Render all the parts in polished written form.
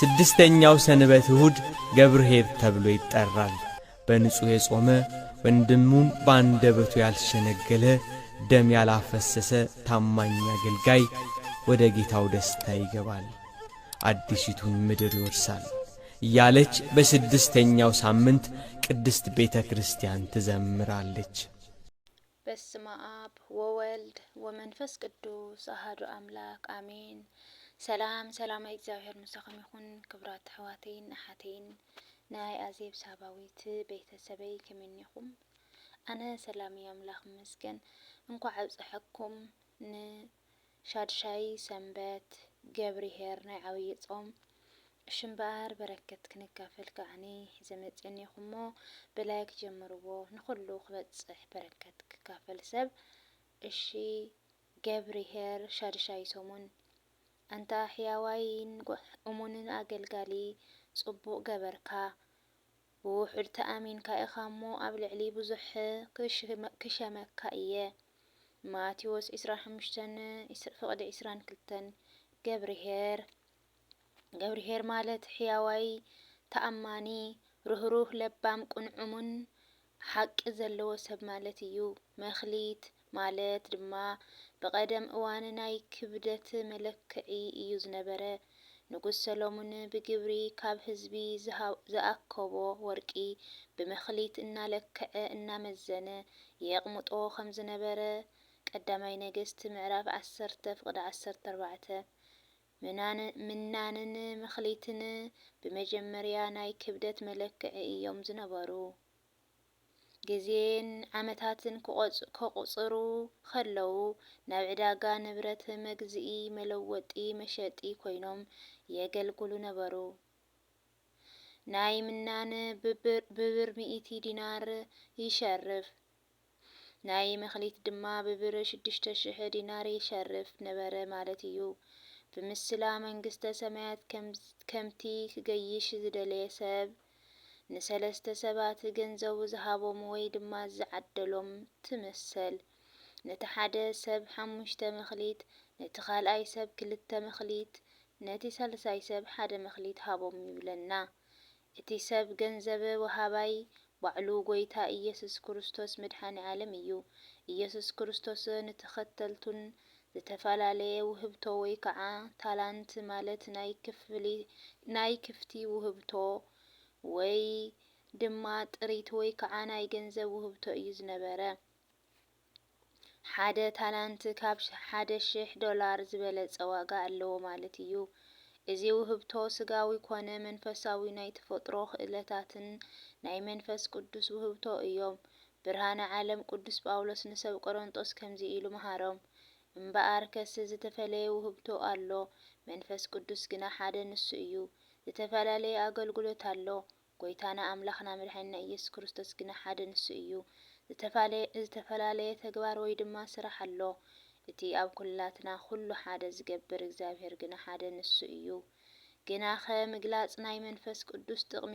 ስድስተኛው ሰንበት እሁድ ገብርኄር ተብሎ ይጠራል። በንጹሕ የጾመ ወንድሙን በአንደበቱ ያልሸነገለ ደም ያላፈሰሰ ታማኝ አገልጋይ ወደ ጌታው ደስታ ይገባል፣ አዲሲቱን ምድር ይወርሳል እያለች በስድስተኛው ሳምንት ቅድስት ቤተ ክርስቲያን ትዘምራለች። በስመ አብ ወወልድ ወመንፈስ ቅዱስ አሐዱ አምላክ አሜን። ሰላም እግዚአብሔር ምስኻም ይኹን። ክብራት ኣሕዋተይን ኣሓተይን ናይ ኣዜብ ሳባዊት ቤተሰበይ ከመይኒኹም? ኣነ ሰላም ኣምላኽ ይመስገን። እንኳዕ ኣብፅሐኩም ንሻድሻይ ሰንበት ገብርኄር ናይ ዓብይ ጾም ሽምባር በረከት ክንካፈል ከዓኒ ዘመፅኒኹም ሞ ብላይክ ጀምርዎ ንኹሉ ክበፅሕ በረከት ክካፈል ሰብ። እሺ ገብርኄር ሻድሻይ ሰሙን አንታ ሕያዋይን እሙንን አገልጋሊ ጽቡቕ ገበርካ ብውሑድ ተኣሚንካ ኢኻ እሞ ኣብ ልዕሊ ብዙሕ ክሸመካ እየ። ማቴዎስ 25:22 ገብርኄር ማለት ሕያዋይ ተኣማኒ ርህሩህ ለባም ቁንዑሙን ሓቂ ዘለዎ ሰብ ማለት እዩ። መኽሊት ማለት ድማ በቀደም እዋን ናይ ክብደት መለክዒ እዩ ዝነበረ። ንጉስ ሰሎሞን ብግብሪ ካብ ህዝቢ ዝኣከቦ ወርቂ ብመኽሊት እናለክዐ እናመዘነ የቕምጦ ከም ዝነበረ ቀዳማይ ነገስት ምዕራፍ 10:14 ምናንን መኽሊትን በመጀመርያ ናይ ክብደት መለክዒ እዮም ዝነበሩ። ጊዜን ዓመታትን ከቁፅሩ ከለው ናብ ዕዳጋ ንብረት መግዝኢ መለወጢ መሸጢ ኮይኖም የገልግሉ ነበሩ። ናይ ምናን ብብር 100 ዲናር ይሸርፍ፣ ናይ መኽሊት ድማ ብብር 6000 ዲናር ይሸርፍ ነበረ ማለት እዩ። ብምስላ መንግስተ ሰማያት ከምቲ ክገይሽ ዝደለየ ሰብ ንሰለስተ ሰባት ገንዘቡ ዝሃቦም ወይ ድማ ዝዓደሎም ትመሰል። ነቲ ሓደ ሰብ 5 መኽሊት፣ ነቲ ካልኣይ ሰብ 2 መኽሊት፣ ነቲ ሳልሳይ ሰብ 1 መኽሊት ሃቦም ይብለና። እቲ ሰብ ገንዘብ ወሃባይ ባዕሉ ጎይታ ኢየሱስ ክርስቶስ መድኃኒ ዓለም እዩ። ኢየሱስ ክርስቶስ ንተኸተልቱን ዝተፈላለየ ውህብቶ ወይ ከዓ ታላንት ማለት ናይ ክፍቲ ውህብቶ ወይ ድማ ጥሪት ወይ ከዓ ናይ ገንዘብ ውህብቶ እዩ ዝነበረ። ሓደ ታላንት ካብ $1,000 ዝበለጸ ዋጋ ኣለዎ ማለት እዩ። እዚ ውህብቶ ስጋዊ ኮነ መንፈሳዊ ናይ ተፈጥሮ ክእለታትን ናይ መንፈስ ቅዱስ ውህብቶ እዮም። ብርሃነ ዓለም ቅዱስ ጳውሎስ ንሰብ ቆሮንጦስ ከምዚ ኢሉ መሃሮም፣ እምበኣር ከስ ዝተፈለየ ውህብቶ ኣሎ፣ መንፈስ ቅዱስ ግና ሓደ ንሱ እዩ። ዝተፈላለየ ኣገልግሎት ኣሎ፣ ጎይታና ኣምላኽና መድኃኒና ኢየሱስ ክርስቶስ ግና ሓደ ንሱ እዩ። ዝተፈላለየ ተግባር ወይ ድማ ስራሕ ኣሎ፣ እቲ ኣብ ኩላትና ኩሉ ሓደ ዝገብር እግዚአብሔር ግና ሓደ ንሱ እዩ። ግና ከምግላጽ ናይ መንፈስ ቅዱስ ጥቕሚ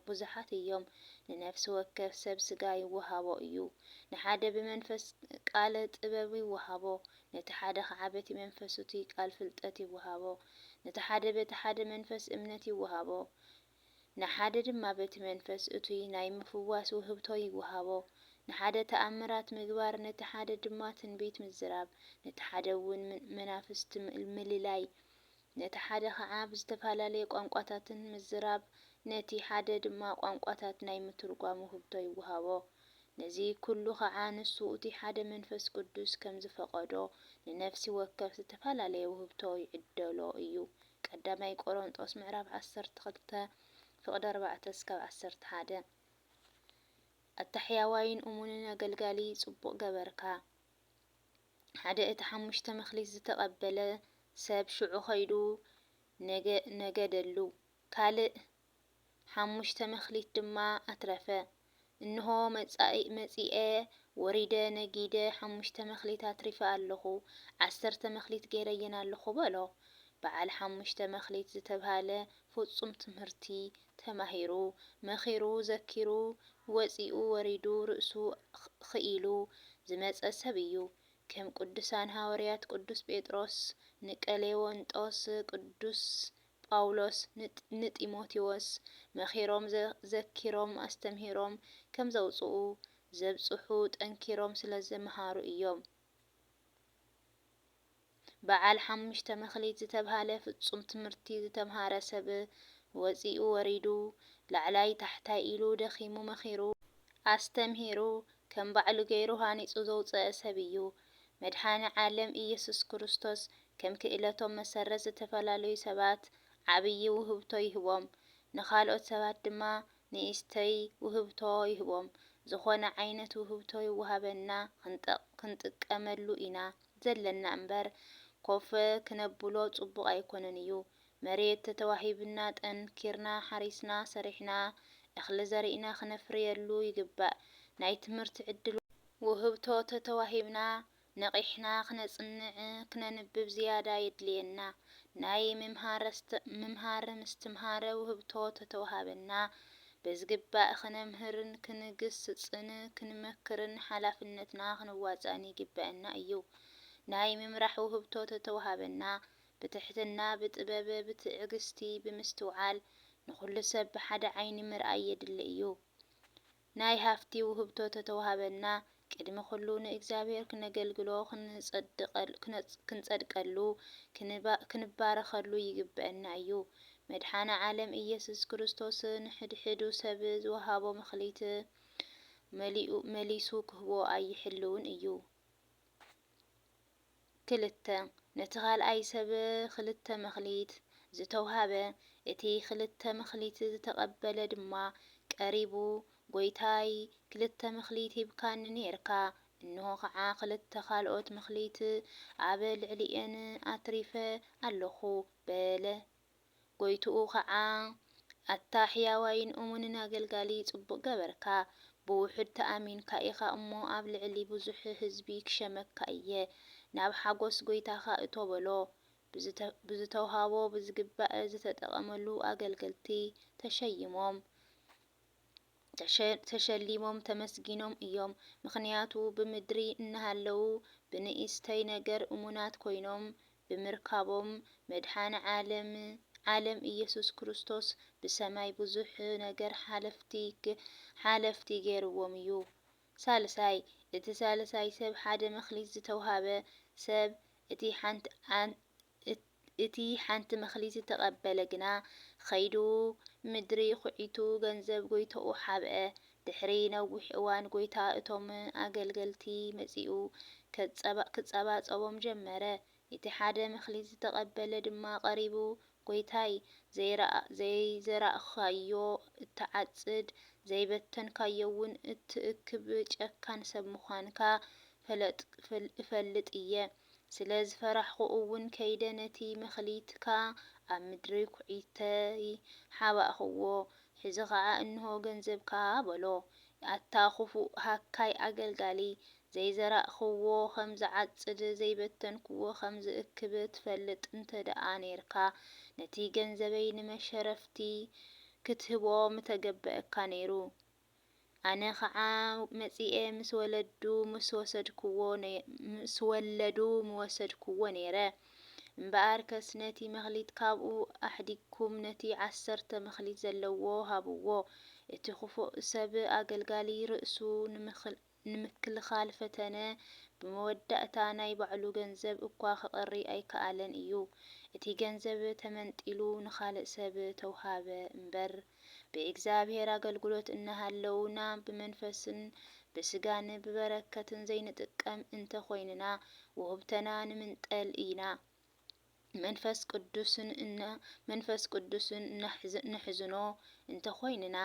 ብዙሓት እዮም። ንነፍሲ ወከፍ ሰብ ስጋ ይወሃቦ እዩ፣ ንሓደ ብመንፈስ ቃል ጥበብ ይወሃቦ፣ ነቲ ሓደ ከዓ በቲ መንፈስ እቲ ቃል ፍልጠት ይወሃቦ፣ ነቲ ሓደ በቲ ሓደ መንፈስ እምነት ይወሃቦ፣ ንሓደ ድማ በቲ መንፈስ እቱይ ናይ ምፍዋስ ውህብቶ ይወሃቦ፣ ንሓደ ተኣምራት ምግባር፣ ነቲ ሓደ ድማ ትንቢት ምዝራብ፣ ነቲ ሓደ እውን መናፍስት ምልላይ፣ ነቲ ሓደ ከዓ ብዝተፈላለየ ቋንቋታትን ምዝራብ፣ ነቲ ሓደ ድማ ቋንቋታት ናይ ምትርጓም ውህብቶ ይወሃቦ። ነዚ ኩሉ ከዓ ንሱ እቲ ሓደ መንፈስ ቅዱስ ከም ዝፈቀዶ ንነፍሲ ወከፍ ዝተፈላለየ ውህብቶ ይዕደሎ እዩ። ቀዳማይ ቆሮንጦስ ምዕራፍ 12:4-11 ኣታሕያዋይን እሙንን ኣገልጋሊ ጽቡቕ ገበርካ። ሓደ እቲ 5 መኽሊት ዝተቐበለ ሰብ ሽዑ ኸይዱ ነገደሉ፣ ካልእ 5 መኽሊት ድማ ኣትረፈ። እንሆ መጺኤ ወሪደ ነጊደ 5 መኽሊት ኣትሪፈ ኣለኹ፣ 10 መኽሊት ገይረየን ኣለኹ በሎ። በዓል 5 መኽሊት ዝተብሃለ ፍጹም ትምህርቲ ተማሂሩ መኺሩ ዘኪሩ ወፂኡ ወሪዱ ርእሱ ኽኢሉ ዝመጸ ሰብ እዩ። ከም ቅዱሳን ሐዋርያት ቅዱስ ጴጥሮስ፣ ንቀሌዎንጦስ፣ ቅዱስ ጳውሎስ ንጢሞቴዎስ መኺሮም ዘኪሮም ኣስተምሂሮም ከም ዘውፅኡ ዘብጽሑ ጠንኪሮም ስለ ዘመሃሩ እዮም። በዓል 5 መክሊት ዝተብሃለ ፍጹም ትምህርቲ ዝተምሃረ ሰብ ወፂኡ ወሪዱ ላዕላይ ታሕታይ ኢሉ ደኺሙ መኺሩ ኣስተምሂሩ ከም ባዕሉ ገይሩ ሃኒጹ ዘውፅአ ሰብ እዩ። መድኃኔ ዓለም ኢየሱስ ክርስቶስ ከም ክእለቶም መሰረት ዝተፈላለዩ ሰባት ዓብዪ ውህብቶ ይህቦም፣ ንኻልኦት ሰባት ድማ ንእስተይ ውህብቶ ይህቦም። ዝኾነ ዓይነት ውህብቶ ይወሃበና ክንጥቀመሉ ኢና ዘለና እምበር ኮፍ ክነብሎ ጽቡቕ ኣይኮነን እዩ። መሬት ተተዋሂብና ጠንኪርና ሓሪስና ሰሪሕና እኽሊ ዘሪእና ክነፍርየሉ ይግባእ። ናይ ትምህርቲ ዕድል ውህብቶ ተተዋሂብና ነቂሕና ክነጽንዕ ክነንብብ ዝያዳ የድልየና። ናይ ምምሃረ ምስትምሃረ ውህብቶ ተተዋሃበና በዝግባእ ክነምህርን ክንግስጽን ክንመክርን ሓላፍነትና ክንዋጻእን ይግበአና እዩ። ናይ ምምራሕ ውህብቶ ተተዋሃበና ብትሕትና ብጥበብ ብትዕግስቲ ብምስትውዓል ንኹሉ ሰብ ብሓደ ዓይኒ ምርኣይ የድሊ እዩ። ናይ ሃፍቲ ውህብቶ ተተዋሃበና ቅድሚ ኩሉ ንእግዚኣብሔር ክነገልግሎ ክንጸድቀሉ ክንባረኸሉ ይግበአና እዩ። መድኃኔ ዓለም ኢየሱስ ክርስቶስ ንሕድሕዱ ሰብ ዝወሃቦ መክሊት መሊሱ ክህቦ ኣይሕልውን እዩ። 2 ነቲ ካልኣይ ሰብ 2 መክሊት ዝተውሃበ እቲ 2 መክሊት ዝተቐበለ ድማ ቀሪቡ ጎይታይ 2 መክሊት ሂብካኒ ነርካ፣ እንሆ ከዓ 2 ካልኦት መክሊት ኣብ ልዕሊአን ኣትሪፈ ኣለኹ በለ። ጎይትኡ ከዓ ኣታ ሕያዋይን እሙንን ኣገልጋሊ ጽቡቕ ገበርካ፣ ብውሑድ ተኣሚንካ ኢኻ እሞ ኣብ ልዕሊ ብዙሕ ህዝቢ ክሸመካ እየ፣ ናብ ሓጎስ ጎይታኻ እቶ በሎ። ብዝተውሃቦ ብዝግባእ ዝተጠቐመሉ ኣገልገልቲ ተሸሊሞም ተመስጊኖም እዮም። ምክንያቱ ብምድሪ እናሃለዉ ብንእስተይ ነገር እሙናት ኮይኖም ብምርካቦም መድኃኔ ዓለም ኢየሱስ ክርስቶስ ብሰማይ ብዙሕ ነገር ሓለፍቲ ገይርዎም እዩ። ሳልሳይ እቲ ሳልሳይ ሰብ 1 መክሊት ዝተውሃበ ሰብ እቲ ሓንቲ መክሊት ዝተቐበለ ግና ኸይዱ ምድሪ ኹዒቱ ገንዘብ ጎይትኡ ሓብአ። ድሕሪ ነዊሕ እዋን ጎይታ እቶም ኣገልገልቲ መጺኡ ክጸባጸቦም ጀመረ። እቲ 1 መክሊት ዝተቐበለ ድማ ቀሪቡ ጎይታይ ዘይዘራእኻዮ እተዓጽድ ዘይበተንካዮውን እትእክብ ጨካን ሰብ ምዃንካ እፈልጥ እየ። ስለ ዝፈራሕኹ እውን ከይደ ነቲ መክሊትካ ኣብ ምድሪ ኲዒተይ ሓባእኽዎ። ሕዚ ከዓ እንሆ ገንዘብካ በሎ። ኣታ ኽፉእ ሃካይ ኣገልጋሊ ዘይዘራእኽዎ ከም ዝዓጽድ ዘይበተንክዎ ከም ዝእክብ ትፈልጥ እንተደኣ ነርካ ነቲ ገንዘበይ ንመሸረፍቲ ክትህቦ ምተገበአካ ነይሩ። ኣነ ከዓ መጺኤ ምስ ወለዱ ምወሰድክዎ ነይረ። እምበኣር ከስ ነቲ መክሊት ካብኡ ኣሕዲግኩም ነቲ 10 መክሊት ዘለዎ ሃብዎ። እቲ ኽፉእ ሰብ ኣገልጋሊ ርእሱ ንምክልኻል ፈተነ። ብመወዳእታ ናይ ባዕሉ ገንዘብ እኳ ክቐሪ ኣይከኣለን እዩ። እቲ ገንዘብ ተመንጢሉ ንኻልእ ሰብ ተውሃበ እምበር ብእግዚኣብሔር ኣገልግሎት እናሃለውና ብመንፈስን ብስጋን ብበረከትን ዘይንጥቀም እንተ ኾይንና ውህብተና ንምንጠል ኢና። መንፈስ ቅዱስን ንሕዝኖ እንተ ኾይንና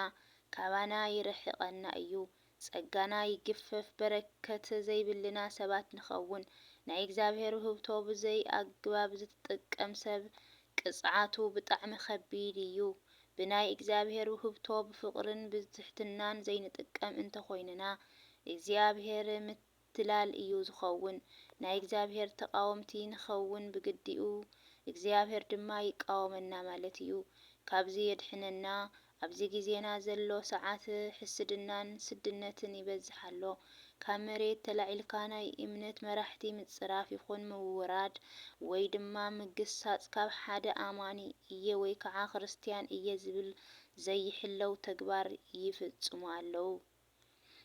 ካባና ይርሕቐና እዩ። ጸጋና ይግፈፍ በረከት ዘይብልና ሰባት ንኸውን። ናይ እግዚአብሔር ውህብቶ ብዘይ ኣግባብ ዝትጥቀም ሰብ ቅጽዓቱ ብጣዕሚ ከቢድ እዩ። ብናይ እግዚአብሔር ውህብቶ ብፍቕርን ብትሕትናን ዘይንጥቀም እንተ ኾይንና እግዚአብሔር ምትላል እዩ ዝኸውን። ናይ እግዚአብሔር ተቃወምቲ ንኸውን ብግዲኡ እግዚአብሔር ድማ ይቃወመና ማለት እዩ። ካብዚ የድሕነና ኣብዚ ጊዜና ዘሎ ሰዓት ሕስድናን ስድነትን ይበዝሕ ኣሎ። ካብ መሬት ተላዒልካ ናይ እምነት መራሕቲ ምጽራፍ ይኹን ምውራድ ወይ ድማ ምግሳጽ ካብ ሓደ ኣማኒ እየ ወይ ከዓ ክርስቲያን እየ ዝብል ዘይሕለው ተግባር ይፍጽሙ ኣለው።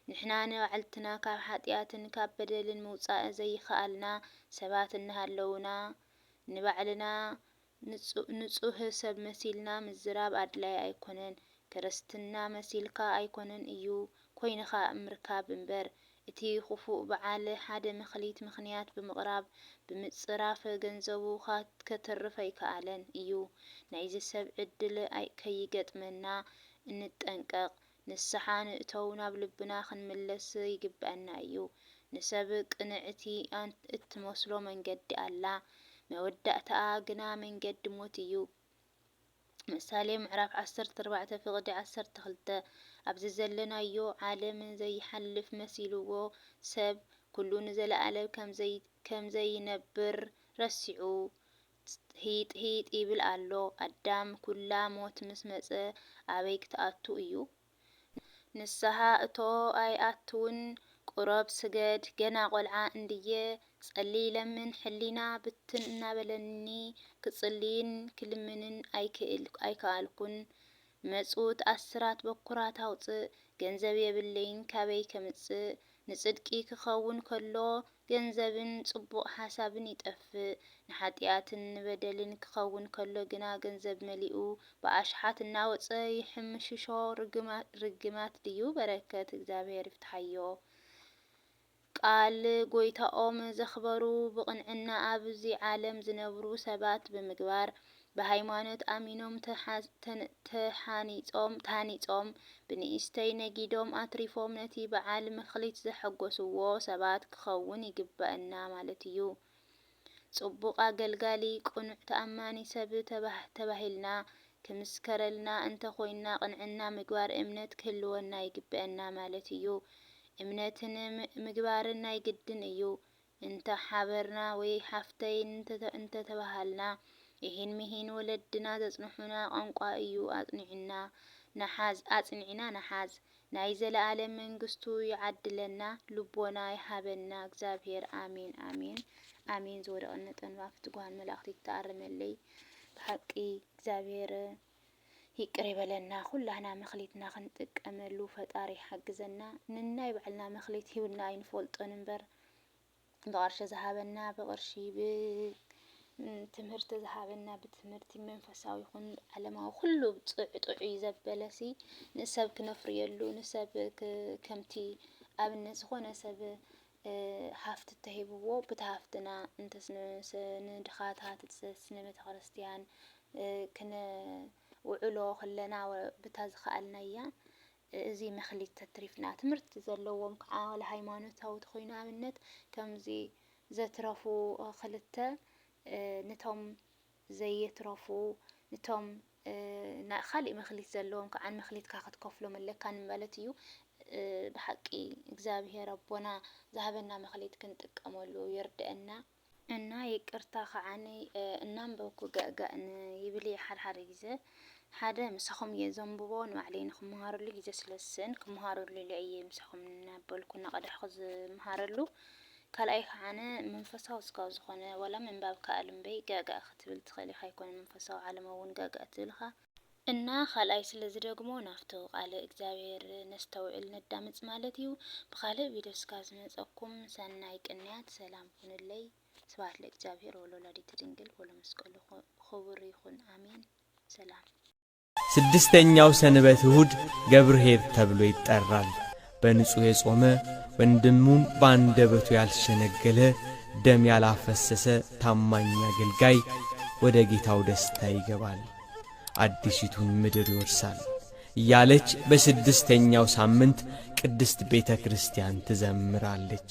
ንሕና ንባዕልትና ካብ ኃጢአትን ካብ በደልን ምውፃእ ዘይከኣልና ሰባት እናሃለውና ንባዕልና ንጹህ ሰብ መሲልና ምዝራብ ኣድላይ ኣይኮነን። ክርስትና መሲልካ ኣይኮነን እዩ ኮይንኻ ምርካብ እምበር እቲ ክፉእ በዓል ሓደ መኽሊት ምኽንያት ብምቕራብ ብምጽራፍ ገንዘቡ ከተርፍ ኣይከኣለን እዩ። ናይዚ ሰብ ዕድል ከይገጥመና እንጠንቀቕ። ንስሓ ንእተው ናብ ልብና ክንምለስ ይግብአና እዩ። ንሰብ ቅንዕቲ እትመስሎ መንገዲ ኣላ መወዳእታኣ ግና መንገዲ ሞት እዩ። ምሳሌ ምዕራፍ 14 ፍቅዲ 12 ኣብዚ ዘለናዮ ዓለም ዘይሓልፍ መሲልዎ ሰብ ኩሉ ንዘለዓለም ከምዘይነብር ረሲዑ ሂጥ ሂጥ ይብል ኣሎ። ኣዳም ኩላ ሞት ምስ መጸ ኣበይ ክትኣቱ እዩ? ንስሓ እቶ ኣይኣትውን ቁረብ ስገድ ገና ቆልዓ እንድየ ጸሊ ለምን ሕሊና ብትን እናበለኒ ክጽልይን ክልምንን ኣይከኣልኩን። መጹት ኣስራት በኩራት ኣውፅእ ገንዘብ የብለይን ካበይ ከምጽእ። ንጽድቂ ክኸውን ከሎ ገንዘብን ጽቡቕ ሓሳብን ይጠፍእ። ንኃጢአትን ንበደልን ክኸውን ከሎ ግና ገንዘብ መሊኡ ብኣሽሓት እናወፀ ይሕምሽሾ። ርግማት ድዩ በረከት? እግዚአብሔር ይፍትሐዮ። ቃል ጎይታኦም ዘኽበሩ ብቕንዕና ኣብዚ ዓለም ዝነብሩ ሰባት ብምግባር ብሃይማኖት ኣሚኖም ተሃኒጾም ብንእስተይ ነጊዶም ኣትሪፎም ነቲ በዓል መኽሊት ዘሐጐስዎ ሰባት ክኸውን ይግበአና ማለት እዩ። ጽቡቕ ኣገልጋሊ ቁኑዕ ተኣማኒ ሰብ ተባሂልና ክምስከረልና እንተኾይና ቅንዕና ምግባር እምነት ክህልወና ይግበአና ማለት እዩ። እምነትን ምግባርን ናይ ግድን እዩ። እንተ ሓበርና ወይ ሓፍተይ እንተተባሃልና ይህን ምሂን ወለድና ዘጽንሑና ቋንቋ እዩ ኣጽኒዕና ነሓዝ። ናይ ዘለዓለም መንግስቱ ይዓድለና ልቦና ይሃበና እግዚአብሔር አሜን አሜን አሜን። ዝወደቐነ ጠንባፍ ትጓሃን መላእኽቲ ተኣርመለይ ብሓቂ እግዚአብሔር ይቅር ይበለና። ኩላህና መኽሊትና ክንጥቀመሉ ፈጣሪ ይሓግዘና። ንናይ ባዕልና መኽሊት ሂብና ኣይንፈልጦን እምበር ብቕርሺ ዝሃበና ብቕርሺ ብትምህርቲ ዝሃበና ብትምህርቲ መንፈሳዊ ይኹን ዓለማዊ ኩሉ ጥዑይ ዘበለሲ ንሰብ ክነፍርየሉ ንሰብ ከምቲ ኣብነት ዝኾነ ሰብ ሃፍቲ ተሂብዎ በቲ ሃፍትና ንድኻታት ስነ ቤተ ክርስቲያን ውዕሎ ከለና ብታ ዝኸኣልና እያ። እዚ መኽሊት ተትሪፍና ትምህርቲ ዘለዎም ከዓ ለሃይማኖታዊ ተኾይኑ ኣብነት ከምዚ ዘትረፉ ክልተ ነቶም ዘይትረፉ ነቶም ካልእ መኽሊት ዘለዎም ከዓ መኽሊትካ ክትከፍሎም ኣለካን ማለት እዩ። ብሓቂ እግዚአብሔር ኣቦና ዝሃበና መኽሊት ክንጥቀመሉ ይርድአና እና ይቅርታ ከዓኒ እናንበብኩ ገእጋእ ይብል ሓደ ግዜ ሓደ ምሳኹም እየ ዘንብቦ ንባዕለይ ንክመሃረሉ ግዜ ስለዝስእን ክመሃረሉ እየ ምሳኹም እናበልኩ እናቐዳሕኩ ዝመሃረሉ። ካልኣይ ከዓነ መንፈሳዊ ስጋው ዝኾነ ወላ ምንባብ ከኣል እምበይ ገእጋእ ክትብል ትኽእል ኢኻ። ይኮነ መንፈሳዊ ዓለም እውን ገእጋእ ትብልካ እና ካልኣይ ስለዚ ደግሞ ናፍቲ ቃለ እግዚአብሔር ነስተውዕል ነዳምፅ ማለት እዩ። ብካልእ ቪድዮ እስካብ ዝመፀኩም ሰናይ ቅንያት ሰላም ኩንለይ። ስብሐት ለእግዚአብሔር ወለወላዲቱ ድንግል ወለመስቀሉ ክቡር ይኹን አሜን። ሰላም። ስድስተኛው ሰንበት እሁድ ገብርኄር ተብሎ ይጠራል። በንጹሕ የጾመ ወንድሙን በአንደበቱ ያልሸነገለ ደም ያላፈሰሰ ታማኝ አገልጋይ ወደ ጌታው ደስታ ይገባል፣ አዲሲቱን ምድር ይወርሳል እያለች በስድስተኛው ሳምንት ቅድስት ቤተ ክርስቲያን ትዘምራለች።